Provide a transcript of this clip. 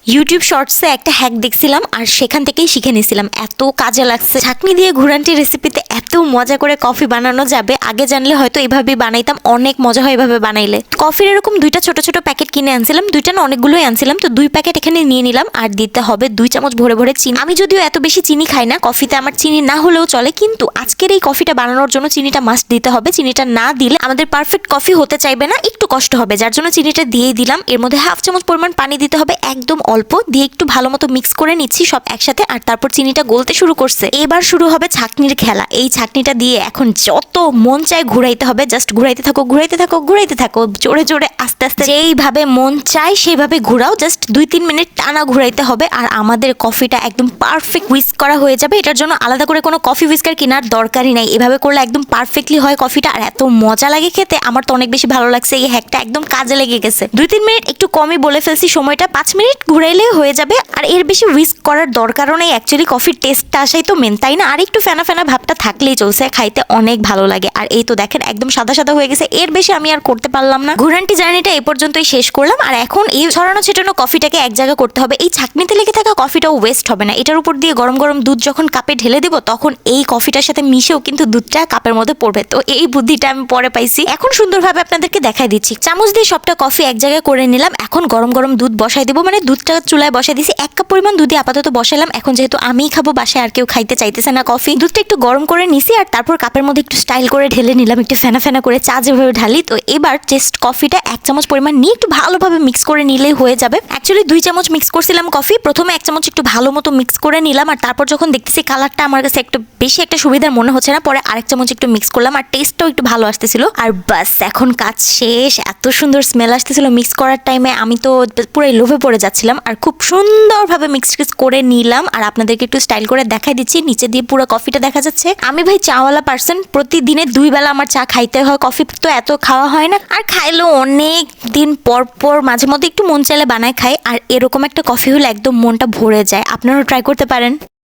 YouTube শর্টসে একটা hack দেখছিলাম আর সেখান থেকেই শিখে নিয়েছিলাম, এত কাজে লাগছে। ছাঁকনি দিয়ে ঘুরান্টি রেসিপিতে এত মজা করে কফি বানানো যাবে, আগে জানলে হয়তো এইভাবে বানাইতাম, অনেক মজা হয় এভাবে বানাইলে। কফির এরকম দুইটা ছোট ছোট প্যাকেট কিনে আনছিলাম, দুইটা না অনেকগুলোই আনছিলাম, তো 2 প্যাকেট এখানে নিয়ে নিলাম। আর দিতে হবে 2 চামচ ভরে ভরে চিনি। আমি যদিও এত বেশি চিনি খাই না, কফিতে আমার চিনি না হলেও চলে, কিন্তু আজকের এই কফিটা বানানোর জন্য চিনিটা মাস্ট দিতে হবে। চিনিটা না দিলে আমাদের পারফেক্ট কফি হতে চাইবে না, একটু কষ্ট হবে, যার জন্য চিনিটা দিয়েই দিলাম। এর মধ্যে 1/2 চামচ পরিমাণ পানি দিতে হবে, একদম অল্প দিয়ে একটু ভালো মতো মিক্স করে নিচ্ছি সব একসাথে। আর তারপর চিনিটা গলতে শুরু করছে, এবার শুরু হবে ছাঁকনির খেলা। এই ছাঁকনিটা দিয়ে এখন যত মন চায় ঘুরাইতে হবে, জাস্ট ঘুরাইতে থাকো ঘুরাইতে থাকো ঘুরাইতে থাকো, জোরে জোরে আস্তে আস্তে যেইভাবে মন চায় সেইভাবে ঘুরাও, জাস্ট 2-3 মিনিট টানা ঘুরাইতে হবে। আর আমাদের কফিটা একদম পারফেক্ট হুইস্ক করা হয়ে যাবে। এটার জন্য আলাদা করে কোনো কফি হুইস্কার কেনার দরকারই নাই, এভাবে করলে একদম পারফেক্টলি হয় কফিটা, আর এত মজা লাগে খেতে। আমার তো অনেক বেশি ভালো লাগছে, এই হ্যাকটা একদম কাজে লেগে গেছে। 2-3 মিনিট একটু কমই বলে ফেলছি সময়টা, 5 মিনিট ঘুরাইলে হয়ে যাবে। আর এর বেশি হুইস্ক করার দরকারও নেই, অ্যাকচুয়ালি কফির টেস্টটা আসাই তো মেন, তাই না? আর একটু ফেনা ফেনা ভাবটা থাকলেই চলছে, খাইতে অনেক ভালো লাগে। আর এই তো দেখেন একদম সাদা সাদা হয়ে গেছে, এর বেশি আমি আর করতে পারলাম না। ঘুরান্টি জার্নিটা এই পর্যন্তই শেষ করলাম। আর এখন এই ছড়ানো ছেটানো কফিটাকে এক জায়গা করতে হবে, এই ছাঁকনিতে লেগে থাকা কফিটাও ওয়েস্ট হবে না। এটার উপর দিয়ে গরম গরম দুধ যখন কাপে ঢেলে দেবো, তখন এই কফিটার সাথে মিশেও কিন্তু দুধটা কাপের মধ্যে পড়বে। তো এই বুদ্ধিটা আমি পরে পাইছি, এখন সুন্দরভাবে আপনাদেরকে দেখাই দিচ্ছি। চামচ দিয়ে সবটা কফি এক জায়গায় করে নিলাম। এখন গরম গরম দুধ বসাই দিব, মানে দুধটা চুলায় বসাই দিছি। 1 কাপ পরিমাণ দুধে আপাতত বসাইলাম। এখন যেহেতু আমিই খাবো, বাসায় আর কেউ খাইতে চাইতেছে না কফি, দুধটা একটু গরম করে নিছি। আর তারপর কাপের মধ্যে একটু স্টাইল করে ঢেলে নিলাম, একটু ফেনা ফেনা করে চা যেভাবে ঢালি। তো এবার জাস্ট কফিটা 1 চামচ পরিমাণ নিয়ে একটু ভালোভাবে মিক্স করে নিলেই হয়ে যাবে। অ্যাকচুয়ালি 2 চামচ মিক্স করছিলাম কফি, প্রথমে 1 চামচ একটু ভালো মতো মিক্স করে নিলাম। আর তারপর যখন দেখতেছি কালারটা আমার কাছে একটু বেশি একটা সুবিধার মনে হচ্ছে না, পরে আরেক চামচ একটু মিক্স করলাম, আর টেস্টটাও একটু ভালো আসতেছিল। আর বাস এখন কাজ শেষ। এত সুন্দর স্মেল আসতেছিল মিক্স করার টাইমে, আমি তো পুরাই লোভে পড়ে যাচ্ছিলাম। আর খুব সুন্দরভাবে মিক্স করে নিলাম। আর আপনাদেরকে একটু স্টাইল করে দেখাই দিচ্ছি, নিচে দিয়ে পুরো কফিটা দেখা যাচ্ছে। আমি ভাই চাওয়ালা পার্সন, প্রতিদিনে 2 বেলা আমার চা খাইতে হয়, কফি তো এত খাওয়া হয় না। আর খাইলেও অনেক দিন পর পর মাঝে মধ্যে একটু মন চাইলে বানায় খাই। আর এরকম একটা কফি হলে একদম মনটা ভরে যায়, আপনারাও ট্রাই করতে পারেন।